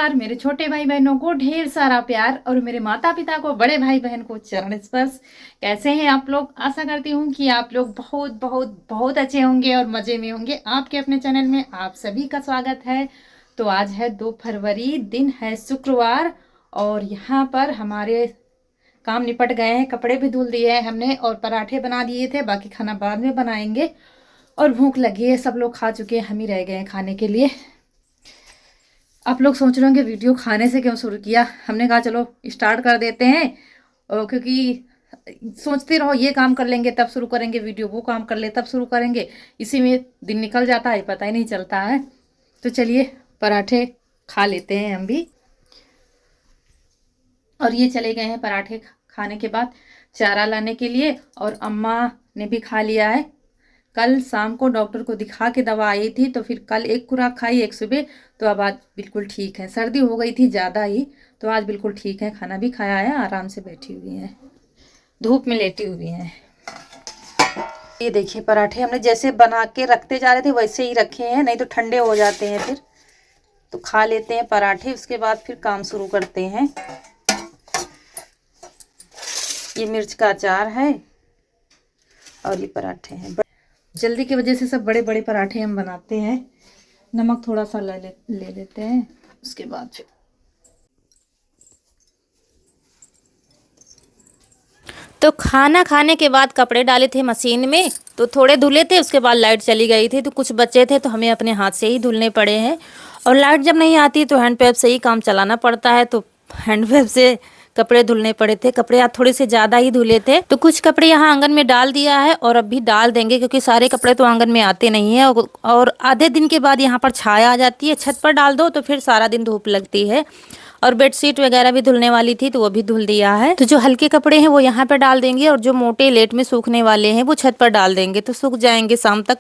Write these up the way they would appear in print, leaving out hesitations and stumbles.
नमस्कार। मेरे छोटे भाई बहनों को ढेर सारा प्यार और मेरे माता पिता को, बड़े भाई बहन को चरण स्पर्श। कैसे हैं आप लोग? आशा करती हूँ कि आप लोग बहुत बहुत बहुत अच्छे होंगे और मज़े में होंगे। आपके अपने चैनल में आप सभी का स्वागत है। तो आज है 2 फरवरी, दिन है शुक्रवार और यहाँ पर हमारे काम निपट गए हैं। कपड़े भी धुल दिए हैं हमने और पराठे बना दिए थे, बाकी खाना बाद में बनाएंगे। और भूख लगी है, सब लोग खा चुके हैं, हम ही रह गए हैं खाने के लिए। आप लोग सोच रहे होंगे वीडियो खाने से क्यों शुरू किया। हमने कहा चलो स्टार्ट कर देते हैं, और क्योंकि सोचते रहो ये काम कर लेंगे तब शुरू करेंगे वीडियो, वो काम कर ले तब शुरू करेंगे, इसी में दिन निकल जाता है, पता ही नहीं चलता है। तो चलिए पराठे खा लेते हैं हम भी। और ये चले गए हैं पराठे खाने के बाद चारा लाने के लिए, और अम्मा ने भी खा लिया है। कल शाम को डॉक्टर को दिखा के दवा आई थी, तो फिर कल एक खुराक खाई, एक सुबह। तो अब आज बिल्कुल ठीक है। सर्दी हो गई थी ज़्यादा ही, तो आज बिल्कुल ठीक है। खाना भी खाया है, आराम से बैठी हुई हैं, धूप में लेटी हुई हैं। ये देखिए पराठे हमने जैसे बना के रखते जा रहे थे वैसे ही रखे हैं, नहीं तो ठंडे हो जाते हैं फिर। तो खा लेते हैं पराठे, उसके बाद फिर काम शुरू करते हैं। ये मिर्च का अचार है और ये पराठे हैं। जल्दी की वजह से सब बड़े बड़े पराठे हम बनाते हैं। नमक थोड़ा सा ले लेते हैं, उसके बाद फिर तो खाना खाने के बाद कपड़े डाले थे मशीन में, तो थोड़े धुले थे। उसके बाद लाइट चली गई थी, तो कुछ बचे थे तो हमें अपने हाथ से ही धुलने पड़े हैं। और लाइट जब नहीं आती तो हैंड पंप से ही काम चलाना पड़ता है, तो हैंड पंप से कपड़े धुलने पड़े थे। कपड़े आज थोड़े से ज़्यादा ही धुले थे, तो कुछ कपड़े यहाँ आंगन में डाल दिया है और अब भी डाल देंगे, क्योंकि सारे कपड़े तो आंगन में आते नहीं है। और आधे दिन के बाद यहाँ पर छाया आ जाती है, छत पर डाल दो तो फिर सारा दिन धूप लगती है। और बेडशीट वगैरह भी धुलने वाली थी, तो वो भी धुल दिया है। तो जो हल्के कपड़े हैं वो यहाँ पर डाल देंगे, और जो मोटे लेट में सूखने वाले हैं वो छत पर डाल देंगे, तो सूख जाएंगे शाम तक।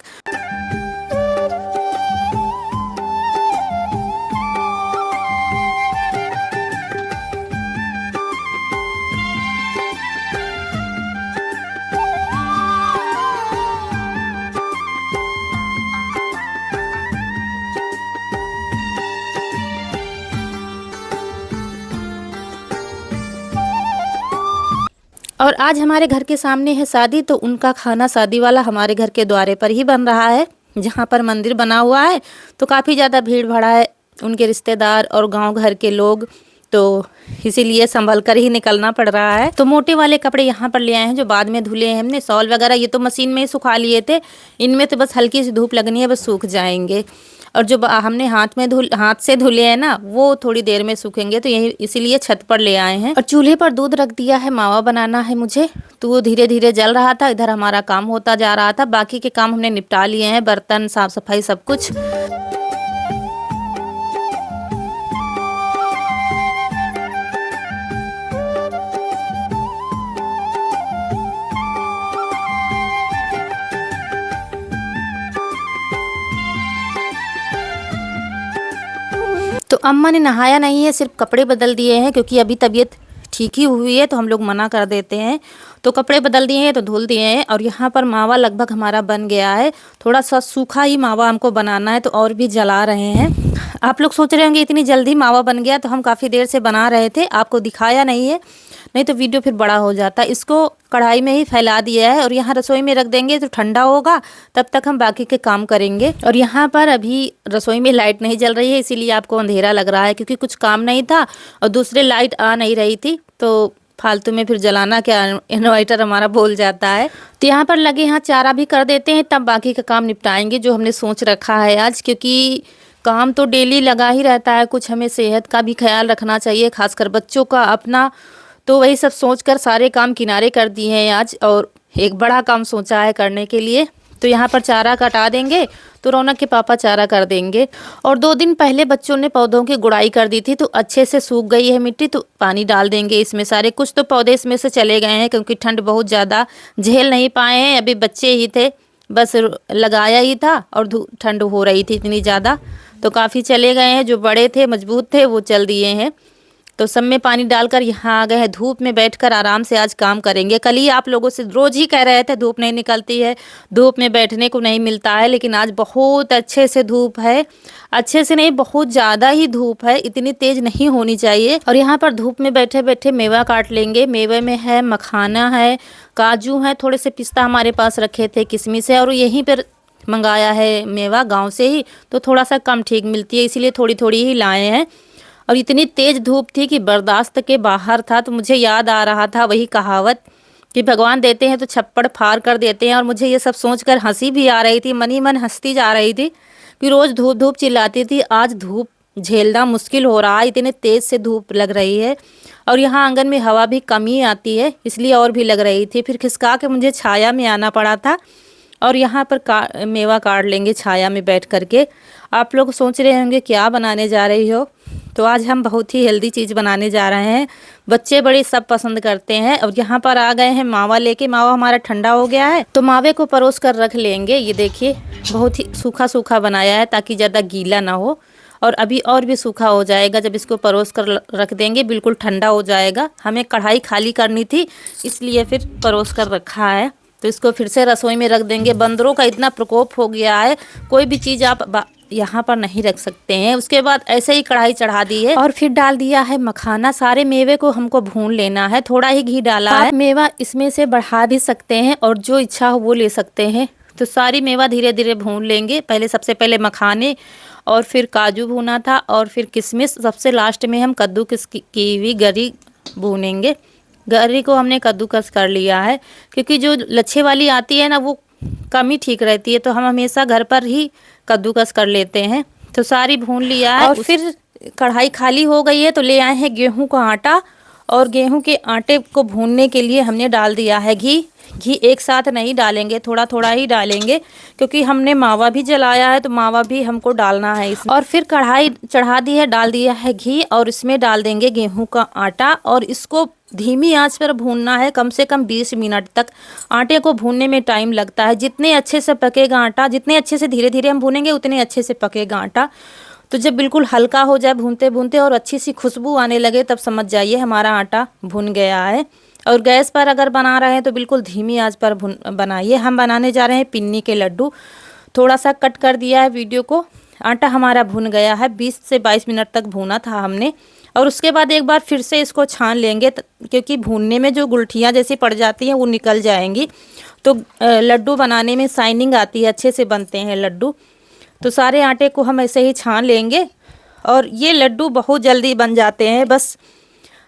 और आज हमारे घर के सामने है शादी, तो उनका खाना शादी वाला हमारे घर के द्वारे पर ही बन रहा है, जहाँ पर मंदिर बना हुआ है। तो काफ़ी ज़्यादा भीड़ भाड़ा है, उनके रिश्तेदार और गांव घर के लोग, तो इसीलिए संभल कर ही निकलना पड़ रहा है। तो मोटे वाले कपड़े यहाँ पर ले आए हैं, जो बाद में धुले हैं हमने। शॉल वगैरह ये तो मशीन में ही सुखा लिए थे, इनमें तो बस हल्की सी धूप लगनी है, बस सूख जाएंगे। और जो हमने हाथ से धुले हैं ना, वो थोड़ी देर में सूखेंगे, तो यही इसीलिए छत पर ले आए हैं। और चूल्हे पर दूध रख दिया है, मावा बनाना है मुझे, तो वो धीरे धीरे जल रहा था। इधर हमारा काम होता जा रहा था, बाकी के काम हमने निपटा लिए हैं, बर्तन साफ सफाई सब कुछ। तो अम्मा ने नहाया नहीं है, सिर्फ कपड़े बदल दिए हैं, क्योंकि अभी तबीयत ठीक ही हुई है तो हम लोग मना कर देते हैं। तो कपड़े बदल दिए हैं, तो धुल दिए हैं। और यहाँ पर मावा लगभग हमारा बन गया है, थोड़ा सा सूखा ही मावा हमको बनाना है, तो और भी जला रहे हैं। आप लोग सोच रहे होंगे इतनी जल्दी मावा बन गया, तो हम काफ़ी देर से बना रहे थे, आपको दिखाया नहीं है, नहीं तो वीडियो फिर बड़ा हो जाता। इसको कढ़ाई में ही फैला दिया है और यहाँ रसोई में रख देंगे, तो ठंडा होगा, तब तक हम बाकी के काम करेंगे। और यहाँ पर अभी रसोई में लाइट नहीं जल रही है, इसीलिए आपको अंधेरा लग रहा है, क्योंकि कुछ काम नहीं था और दूसरे लाइट आ नहीं रही थी, तो फालतू में फिर जलाना क्या, इन्वर्टर हमारा बोल जाता है। तो यहाँ पर लगे यहाँ चारा भी कर देते हैं, तब बाकी का काम निपटाएंगे जो हमने सोच रखा है आज, क्योंकि काम तो डेली लगा ही रहता है। कुछ हमें सेहत का भी ख्याल रखना चाहिए, खासकर बच्चों का, अपना। तो वही सब सोचकर सारे काम किनारे कर दिए हैं आज, और एक बड़ा काम सोचा है करने के लिए। तो यहाँ पर चारा कटा देंगे, तो रौनक के पापा चारा कर देंगे। और 2 दिन पहले बच्चों ने पौधों की गुड़ाई कर दी थी, तो अच्छे से सूख गई है मिट्टी, तो पानी डाल देंगे इसमें सारे। कुछ तो पौधे इसमें से चले गए हैं, क्योंकि ठंड बहुत ज़्यादा झेल नहीं पाए हैं, अभी बच्चे ही थे, बस लगाया ही था और ठंड हो रही थी इतनी ज़्यादा, तो काफ़ी चले गए हैं। जो बड़े थे मजबूत थे वो चल दिए हैं। तो सब में पानी डालकर यहाँ आ गए हैं। धूप में बैठकर आराम से आज काम करेंगे। कल ही आप लोगों से रोज़ ही कह रहे थे धूप नहीं निकलती है, धूप में बैठने को नहीं मिलता है, लेकिन आज बहुत अच्छे से धूप है। अच्छे से नहीं, बहुत ज़्यादा ही धूप है, इतनी तेज़ नहीं होनी चाहिए। और यहाँ पर धूप में बैठे बैठे मेवा काट लेंगे। मेवे में है मखाना है, काजू है, थोड़े से पिस्ता हमारे पास रखे थे, किशमिश है, और यहीं पर मंगाया है मेवा गांव से ही, तो थोड़ा सा कम ठीक मिलती है, इसीलिए थोड़ी थोड़ी ही लाए हैं। और इतनी तेज़ धूप थी कि बर्दाश्त के बाहर था। तो मुझे याद आ रहा था वही कहावत कि भगवान देते हैं तो छप्पड़ फाड़ कर देते हैं। और मुझे ये सब सोचकर हंसी भी आ रही थी, मन ही मन हंसती जा रही थी कि रोज़ धूप धूप चिल्लाती थी, आज धूप झेलना मुश्किल हो रहा है, इतने तेज़ से धूप लग रही है। और यहाँ आंगन में हवा भी कम ही आती है, इसलिए और भी लग रही थी। फिर खिसका के मुझे छाया में आना पड़ा था। और यहाँ पर मेवा काट लेंगे छाया में बैठ करके। आप लोग सोच रहे होंगे क्या बनाने जा रही हो, तो आज हम बहुत ही हेल्दी चीज़ बनाने जा रहे हैं। बच्चे बड़े सब पसंद करते हैं। और यहाँ पर आ गए हैं मावा लेके। मावा हमारा ठंडा हो गया है, तो मावे को परोस कर रख लेंगे। ये देखिए बहुत ही सूखा सूखा बनाया है ताकि ज़्यादा गीला ना हो, और अभी और भी सूखा हो जाएगा जब इसको परोस कर रख देंगे, बिल्कुल ठंडा हो जाएगा। हमें कढ़ाई खाली करनी थी, इसलिए फिर परोस कर रखा है। तो इसको फिर से रसोई में रख देंगे। बंदरों का इतना प्रकोप हो गया है, कोई भी चीज़ आप यहाँ पर नहीं रख सकते हैं। उसके बाद ऐसे ही कढ़ाई चढ़ा दी है और फिर डाल दिया है मखाना। सारे मेवे को हमको भून लेना है, थोड़ा ही घी डाला है। मेवा इसमें से बढ़ा भी सकते हैं और जो इच्छा हो वो ले सकते हैं। तो सारी मेवा धीरे धीरे भून लेंगे। पहले सबसे पहले मखाने, और फिर काजू भूना था, और फिर किशमिश, सबसे लास्ट में हम कद्दूकस की हुई गरी भूनेंगे। गरी को हमने कद्दूकस कर लिया है, क्योंकि जो लच्छे वाली आती है ना वो कम ही ठीक रहती है, तो हम हमेशा घर पर ही कद्दूकस कर लेते हैं। तो सारी भून लिया है। और फिर कढ़ाई खाली हो गई है, तो ले आए हैं गेहूं का आटा। और गेहूं के आटे को भूनने के लिए हमने डाल दिया है घी। घी एक साथ नहीं डालेंगे, थोड़ा थोड़ा ही डालेंगे, क्योंकि हमने मावा भी जलाया है, तो मावा भी हमको डालना है इसमें। और फिर कढ़ाई चढ़ा दी है, डाल दिया है घी, और इसमें डाल देंगे गेहूं का आटा। और इसको धीमी आंच पर भूनना है कम से कम 20 मिनट तक। आटे को भूनने में टाइम लगता है। जितने अच्छे से पकेगा आटा, जितने अच्छे से धीरे धीरे हम भूनेंगे, उतने अच्छे से पकेगा आटा। तो जब बिल्कुल हल्का हो जाए भूनते भूनते और अच्छी सी खुशबू आने लगे, तब समझ जाइए हमारा आटा भुन गया है। और गैस पर अगर बना रहे हैं तो बिल्कुल धीमी आंच पर बनाइए। हम बनाने जा रहे हैं पिन्नी के लड्डू। थोड़ा सा कट कर दिया है वीडियो को। आटा हमारा भुन गया है, 20 से 22 मिनट तक भूना था हमने। और उसके बाद एक बार फिर से इसको छान लेंगे, क्योंकि भूनने में जो गुठलियाँ जैसी पड़ जाती हैं वो निकल जाएंगी। तो लड्डू बनाने में शाइनिंग आती है, अच्छे से बनते हैं लड्डू। तो सारे आटे को हम ऐसे ही छान लेंगे, और ये लड्डू बहुत जल्दी बन जाते हैं, बस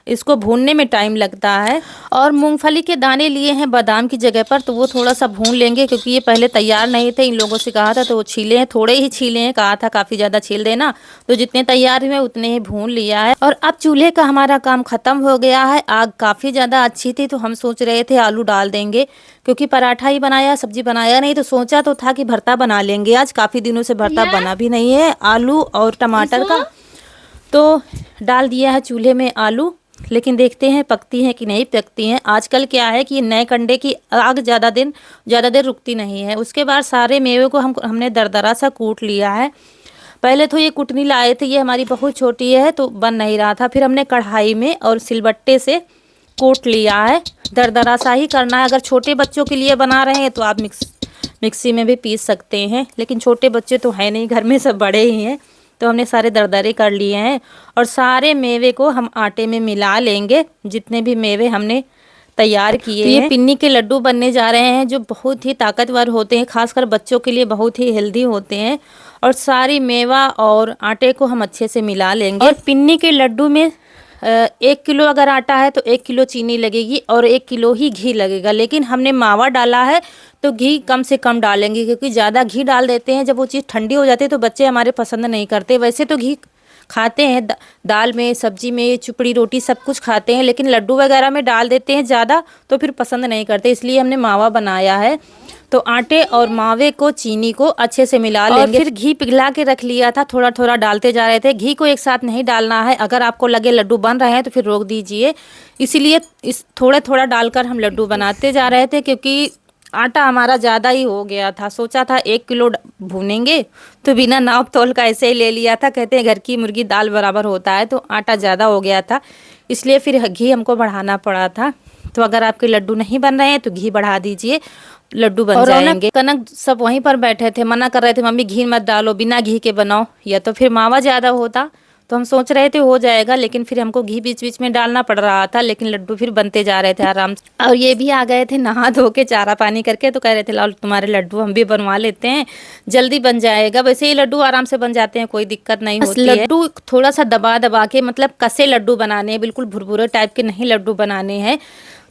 इसको भूनने में टाइम लगता है। और मूंगफली के दाने लिए हैं बादाम की जगह पर, तो वो थोड़ा सा भून लेंगे, क्योंकि ये पहले तैयार नहीं थे। इन लोगों से कहा था तो वो छीले हैं, थोड़े ही छीले हैं, कहा था काफ़ी ज़्यादा छील देना। तो जितने तैयार हुए उतने ही भून लिया है। और अब चूल्हे का हमारा काम ख़त्म हो गया है। आग काफ़ी ज़्यादा अच्छी थी, तो हम सोच रहे थे आलू डाल देंगे, क्योंकि पराठा ही बनाया, सब्जी बनाया नहीं। तो सोचा तो था कि भरता बना लेंगे आज, काफ़ी दिनों से भरता बना भी नहीं है आलू और टमाटर का। तो डाल दिया है चूल्हे में आलू, लेकिन देखते हैं पकती हैं कि नहीं पकती हैं। आजकल क्या है कि नए कंडे की आग ज़्यादा देर रुकती नहीं है। उसके बाद सारे मेवे को हमने दरदरा सा कूट लिया है। पहले तो ये कुटनी लाए थे, ये हमारी बहुत छोटी है तो बन नहीं रहा था। फिर हमने कढ़ाई में और सिलबट्टे से कूट लिया है। दरदरा सा ही करना है। अगर छोटे बच्चों के लिए बना रहे हैं तो आप मिक्सी में भी पीस सकते हैं, लेकिन छोटे बच्चे तो है नहीं घर में, सब बड़े ही हैं। तो हमने सारे दरदरे कर लिए हैं। और सारे मेवे को हम आटे में मिला लेंगे, जितने भी मेवे हमने तैयार किए हैं। ये पिन्नी के लड्डू बनने जा रहे हैं, जो बहुत ही ताकतवर होते हैं, खासकर बच्चों के लिए बहुत ही हेल्दी होते हैं। और सारी मेवा और आटे को हम अच्छे से मिला लेंगे। और पिन्नी के लड्डू में 1 किलो अगर आटा है तो 1 किलो चीनी लगेगी और 1 किलो ही घी लगेगा। लेकिन हमने मावा डाला है तो घी कम से कम डालेंगे, क्योंकि ज़्यादा घी डाल देते हैं, जब वो चीज़ ठंडी हो जाती है तो बच्चे हमारे पसंद नहीं करते। वैसे तो घी खाते हैं, दाल में, सब्जी में, चुपड़ी रोटी सब कुछ खाते हैं, लेकिन लड्डू वगैरह में डाल देते हैं ज़्यादा तो फिर पसंद नहीं करते, इसलिए हमने मावा बनाया है। तो आटे और मावे को, चीनी को अच्छे से मिला लेंगे। और फिर घी पिघला के रख लिया था, थोड़ा थोड़ा डालते जा रहे थे। घी को एक साथ नहीं डालना है, अगर आपको लगे लड्डू बन रहे हैं तो फिर रोक दीजिए। इसीलिए थोड़ा थोड़ा डालकर हम लड्डू बनाते जा रहे थे, क्योंकि आटा हमारा ज़्यादा ही हो गया था। सोचा था 1 किलो भूनेंगे तो बिना नाप तोल का ऐसे ही ले लिया था। कहते हैं घर की मुर्गी दाल बराबर होता है, तो आटा ज़्यादा हो गया था, इसलिए फिर घी हमको बढ़ाना पड़ा था। तो अगर आपके लड्डू नहीं बन रहे हैं तो घी बढ़ा दीजिए, लड्डू बन जाएंगे। कनक सब वहीं पर बैठे थे, मना कर रहे थे मम्मी घी मत डालो, बिना घी के बनाओ, या तो फिर मावा ज़्यादा होता। तो हम सोच रहे थे हो जाएगा, लेकिन फिर हमको घी बीच बीच में डालना पड़ रहा था, लेकिन लड्डू फिर बनते जा रहे थे आराम से। और ये भी आ गए थे नहा धो के चारा पानी करके, तो कह रहे थे लाओ तुम्हारे लड्डू हम भी बनवा लेते हैं, जल्दी बन जाएगा। वैसे ही लड्डू आराम से बन जाते हैं, कोई दिक्कत नहीं होती है। लड्डू थोड़ा सा दबा दबा के, मतलब कसे लड्डू बनाने हैं, बिल्कुल भुरभुरे टाइप के नहीं लड्डू बनाने हैं।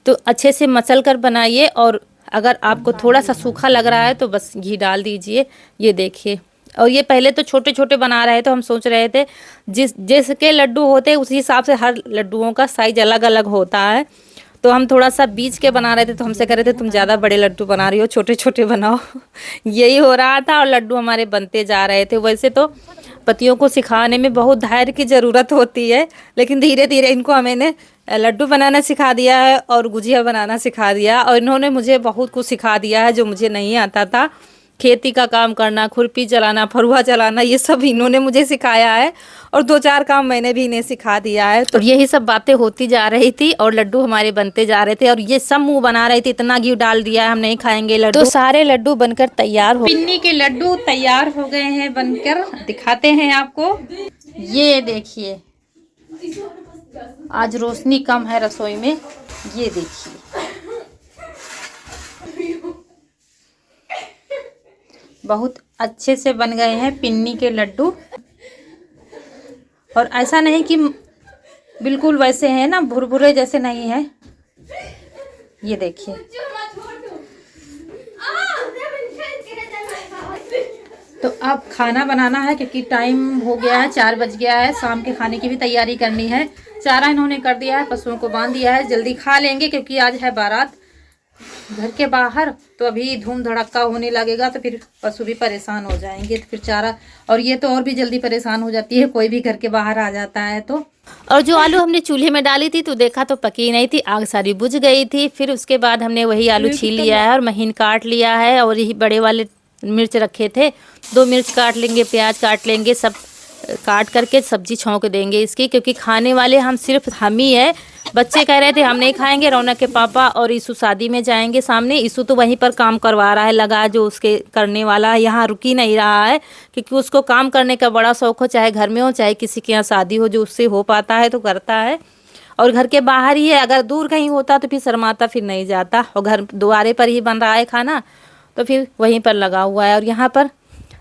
तो अच्छे से मसल कर बनाइए, और अगर आपको थोड़ा सा सूखा लग रहा है तो बस घी डाल दीजिए। ये देखिए, और ये पहले तो छोटे छोटे बना रहे थे, हम सोच रहे थे जिसके लड्डू होते हैं उसी हिसाब से हर लड्डुओं का साइज अलग अलग होता है। तो हम थोड़ा सा बीच के बना रहे थे, तो हमसे कह रहे थे तुम ज़्यादा बड़े लड्डू बना रही हो, छोटे छोटे बनाओ। यही हो रहा था, और लड्डू हमारे बनते जा रहे थे। वैसे तो पतियों को सिखाने में बहुत धैर्य की ज़रूरत होती है, लेकिन धीरे धीरे इनको मैंने लड्डू बनाना सिखा दिया है और गुजिया बनाना सिखा दिया, और इन्होंने मुझे बहुत कुछ सिखा दिया है जो मुझे नहीं आता था। खेती का काम करना, खुरपी चलाना, फरुआ चलाना, ये सब इन्होंने मुझे सिखाया है, और 2-4 काम मैंने भी इन्हें सिखा दिया है। तो यही सब बातें होती जा रही थी, और लड्डू हमारे बनते जा रहे थे, और ये सब मुंह बना रहे थे इतना घी डाल दिया है, हम नहीं खाएंगे लड्डू। तो सारे लड्डू बनकर तैयार हो, पिन्नी के लड्डू तैयार हो गए हैं बनकर, दिखाते हैं आपको। ये देखिए, आज रोशनी कम है रसोई में, ये देखिए बहुत अच्छे से बन गए हैं पिन्नी के लड्डू। और ऐसा नहीं कि बिल्कुल वैसे हैं ना, भुरभुरे जैसे नहीं है। ये देखिए, तो अब खाना बनाना है, क्योंकि टाइम हो गया है, 4 बज गया है। शाम के खाने की भी तैयारी करनी है। चारा इन्होंने कर दिया है, पशुओं को बांध दिया है, जल्दी खा लेंगे क्योंकि आज है बारात घर के बाहर। तो अभी धूम धड़क्का होने लगेगा, तो फिर पशु भी परेशान हो जाएंगे, तो फिर चारा, और ये तो और भी जल्दी परेशान हो जाती है, कोई भी घर के बाहर आ जाता है तो। और जो आलू हमने चूल्हे में डाली थी तो देखा तो पकी नहीं थी, आग सारी बुझ गई थी। फिर उसके बाद हमने वही आलू छील लिया है और महीन काट लिया है, और यही बड़े वाले मिर्च रखे थे, 2 मिर्च काट लेंगे, प्याज काट लेंगे, सब काट करके सब्जी छौंक देंगे इसकी, क्योंकि खाने वाले हम सिर्फ हम ही है। बच्चे कह रहे थे हम नहीं खाएंगे, रौनक के पापा और ईशु शादी में जाएंगे सामने। ईशु तो वहीं पर काम करवा रहा है, लगा जो उसके करने वाला है, यहाँ रुक ही नहीं रहा है, क्योंकि उसको काम करने का बड़ा शौक हो, चाहे घर में हो चाहे किसी के यहाँ शादी हो, जो उससे हो पाता है तो करता है। और घर के बाहर ही है, अगर दूर कहीं होता तो फिर शर्माता, फिर नहीं जाता, और घर द्वारे पर ही बन रहा है खाना, तो फिर वहीं पर लगा हुआ है। और यहाँ पर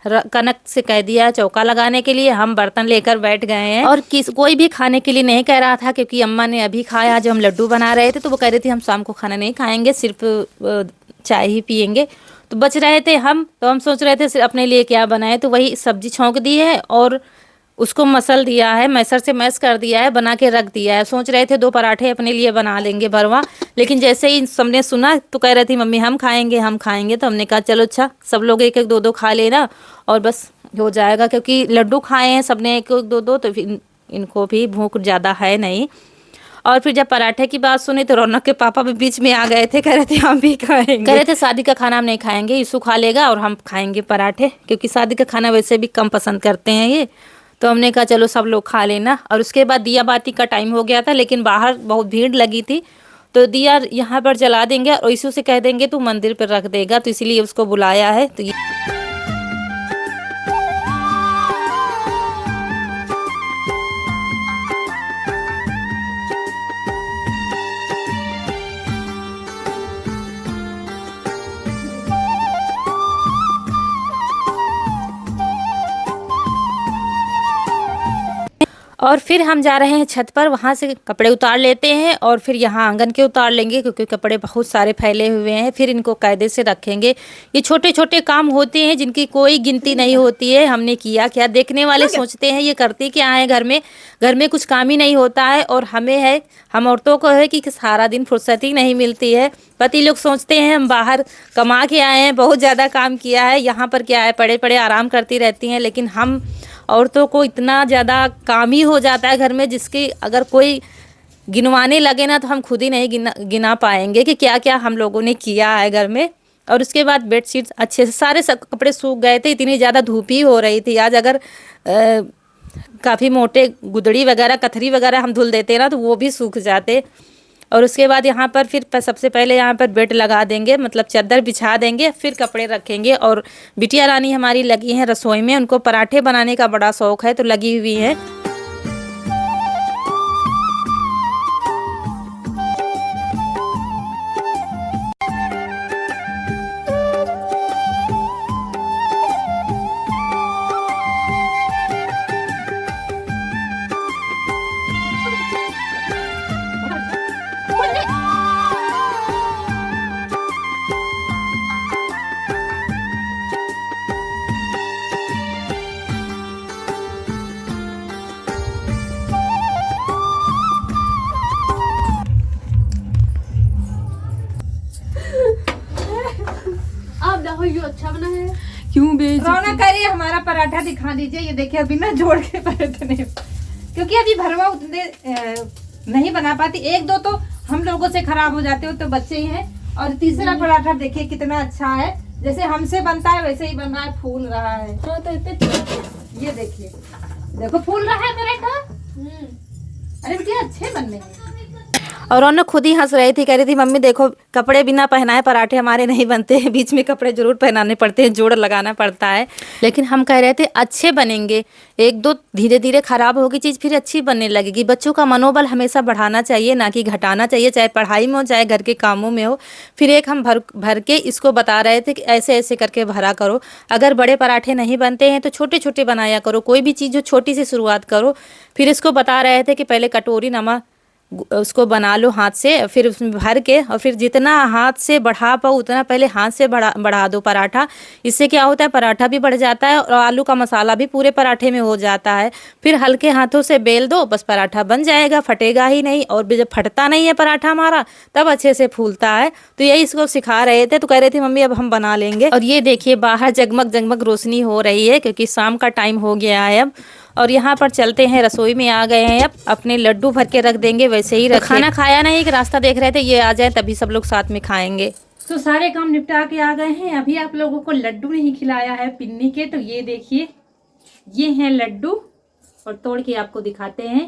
कनक से कह दिया चौका लगाने के लिए, हम बर्तन लेकर बैठ गए हैं। और कोई भी खाने के लिए नहीं कह रहा था, क्योंकि अम्मा ने अभी खाया, जब हम लड्डू बना रहे थे तो वो कह रही थी हम शाम को खाना नहीं खाएंगे, सिर्फ चाय ही पियेंगे। तो बच रहे थे हम, तो हम सोच रहे थे सिर्फ अपने लिए क्या बनाए, तो वही सब्जी छौंक दी है और उसको मसल दिया है, मैसर से मैश कर दिया है, बना के रख दिया है। सोच रहे थे 2 पराठे अपने लिए बना लेंगे भरवा, लेकिन जैसे ही सबने सुना तो कह रही थी मम्मी हम खाएंगे हम खाएंगे। तो हमने कहा चलो अच्छा, सब लोग 1-1 2-2 खा लेना और बस हो जाएगा, क्योंकि लड्डू खाए हैं सबने 1-1 2-2, तो फिर इनको भी भूख ज़्यादा है नहीं। और फिर जब पराठे की बात सुनी तो रौनक के पापा भी बीच में आ गए थे, कह रहे थे हम भी खाएंगे, कह रहे थे शादी का खाना हम नहीं खाएंगे, ईशु खा लेगा और हम खाएंगे पराठे, क्योंकि शादी का खाना वैसे भी कम पसंद करते हैं ये। तो हमने कहा चलो सब लोग खा लेना। और उसके बाद दिया बाती का टाइम हो गया था, लेकिन बाहर बहुत भीड़ लगी थी, तो दिया यहाँ पर जला देंगे और ईशु से कह देंगे तू मंदिर पर रख देगा, तो इसीलिए उसको बुलाया है। तो और फिर हम जा रहे हैं छत पर, वहाँ से कपड़े उतार लेते हैं और फिर यहाँ आंगन के उतार लेंगे, क्योंकि कपड़े बहुत सारे फैले हुए हैं। फिर इनको कायदे से रखेंगे। ये छोटे छोटे काम होते हैं जिनकी कोई गिनती नहीं होती है, हमने किया क्या। देखने वाले सोचते हैं ये करते क्या है, घर में कुछ काम ही नहीं होता है। और हमें है, हम औरतों को है कि सारा दिन फुर्सत ही नहीं मिलती है। पति लोग सोचते हैं हम बाहर कमा के आए हैं, बहुत ज़्यादा काम किया है, यहाँ पर क्या है पड़े पड़े आराम करती रहती हैं। लेकिन हम औरतों को इतना ज़्यादा काम ही हो जाता है घर में, जिसकी अगर कोई गिनवाने लगे ना तो हम खुद ही नहीं गिना पाएंगे कि क्या क्या हम लोगों ने किया है घर में। और उसके बाद बेडशीट्स अच्छे से सारे सब कपड़े सूख गए थे, इतनी ज़्यादा धूप ही हो रही थी आज। अगर काफ़ी मोटे गुदड़ी वगैरह कथरी वगैरह हम धुल देते ना तो वो भी सूख जाते। और उसके बाद यहाँ पर फिर सबसे पहले यहाँ पर बेड लगा देंगे, मतलब चादर बिछा देंगे, फिर कपड़े रखेंगे। और बिटिया रानी हमारी लगी हैं रसोई में, उनको पराठे बनाने का बड़ा शौक़ है तो लगी हुई है। अच्छा बना है। क्यों रौनक करिए, हमारा पराठा दिखा दीजिए। ये देखिए अभी ना जोड़ के पराठे नहीं, क्योंकि अभी भरवा उतने नहीं बना पाती। एक दो तो हम लोगों से खराब हो जाते हो तो बच्चे ही हैं। और तीसरा पराठा देखिए कितना अच्छा है, जैसे हमसे बनता है वैसे ही बन रहा है, फूल रहा है। ये देखिए, देखो फूल रहा है पराठा। अरे बेटिया अच्छे बनने हैं। और रौनक खुद ही हंस रही थी, कह रही थी मम्मी देखो कपड़े बिना पहनाए पराठे हमारे नहीं बनते हैं, बीच में कपड़े जरूर पहनाने पड़ते हैं, जोड़ लगाना पड़ता है। लेकिन हम कह रहे थे अच्छे बनेंगे, एक दो धीरे धीरे खराब होगी चीज़ फिर अच्छी बनने लगेगी। बच्चों का मनोबल हमेशा बढ़ाना चाहिए, ना कि घटाना चाहिए, चाहे पढ़ाई में हो चाहे घर के कामों में हो। फिर एक हम भर के इसको बता रहे थे कि ऐसे ऐसे करके भरा करो। अगर बड़े पराठे नहीं बनते हैं तो छोटे छोटे बनाया करो, कोई भी चीज़ जो छोटी सी शुरुआत करो। फिर इसको बता रहे थे कि पहले कटोरी नमक उसको बना लो हाथ से, फिर उसमें भर के, और फिर जितना हाथ से बढ़ा पाओ उतना पहले हाथ से बढ़ा दो पराठा। इससे क्या होता है पराठा भी बढ़ जाता है और आलू का मसाला भी पूरे पराठे में हो जाता है। फिर हल्के हाथों से बेल दो, बस पराठा बन जाएगा, फटेगा ही नहीं। और जब फटता नहीं है पराठा हमारा तब अच्छे से फूलता है। तो यही इसको सिखा रहे थे, तो कह रहे थे मम्मी अब हम बना लेंगे। और ये देखिए बाहर जगमग जगमग रोशनी हो रही है क्योंकि शाम का टाइम हो गया है अब। और यहाँ पर चलते हैं, रसोई में आ गए हैं, अब अपने लड्डू भर के रख देंगे, वैसे ही रख। खाना खाया नहीं, एक रास्ता देख रहे थे ये आ जाए तभी सब लोग साथ में खाएंगे। तो सारे काम निपटा के आ गए हैं। अभी आप लोगों को लड्डू नहीं खिलाया है पिन्नी के, तो ये देखिए ये हैं लड्डू और तोड़ के आपको दिखाते हैं।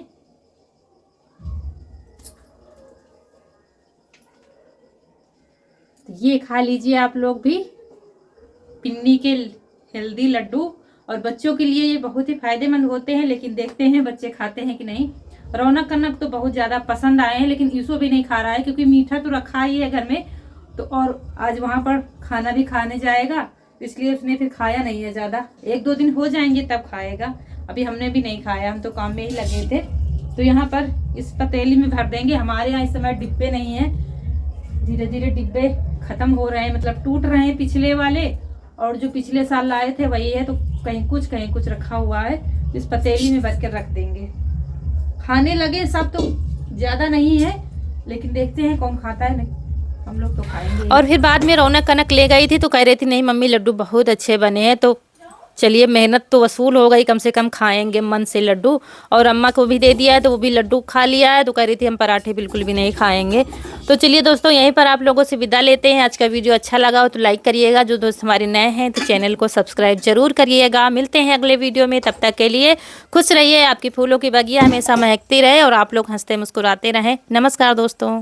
तो ये खा लीजिए आप लोग भी, पिन्नी के हेल्दी लड्डू। और बच्चों के लिए ये बहुत ही फायदेमंद होते हैं, लेकिन देखते हैं बच्चे खाते हैं कि नहीं। रौनक कनक तो बहुत ज़्यादा पसंद आए हैं, लेकिन ईसो भी नहीं खा रहा है क्योंकि मीठा तो रखा ही है घर में। तो और आज वहाँ पर खाना भी खाने जाएगा, इसलिए उसने फिर खाया नहीं है ज़्यादा। एक दो दिन हो जाएंगे तब खाएगा, अभी हमने भी नहीं खाया, हम तो काम में ही लगे थे। तो यहाँ पर इस पतीली में भर देंगे। हमारे यहाँ इस समय डिब्बे नहीं हैं, धीरे धीरे डिब्बे ख़त्म हो रहे हैं, मतलब टूट रहे हैं पिछले वाले, और जो पिछले साल लाए थे वही है। तो कहीं कुछ रखा हुआ है, इस पतीली में भर कर रख देंगे। खाने लगे सब, तो ज़्यादा नहीं है लेकिन देखते हैं कौन खाता है, नहीं हम लोग तो खाएंगे। और फिर बाद में रौनक कनक ले गई थी तो कह रही थी नहीं मम्मी लड्डू बहुत अच्छे बने हैं। तो चलिए मेहनत तो वसूल हो गई, कम से कम खाएंगे मन से लड्डू। और अम्मा को भी दे दिया है तो वो भी लड्डू खा लिया है, तो कह रही थी हम पराठे बिल्कुल भी नहीं खाएंगे। तो चलिए दोस्तों यहीं पर आप लोगों से विदा लेते हैं। आज का वीडियो अच्छा लगा हो तो लाइक करिएगा, जो दोस्त हमारे नए हैं तो चैनल को सब्सक्राइब जरूर करिएगा। मिलते हैं अगले वीडियो में, तब तक के लिए खुश रहिए, आपकी फूलों की बगिया हमेशा महकती रहे और आप लोग हंसते मुस्कुराते रहें। नमस्कार दोस्तों।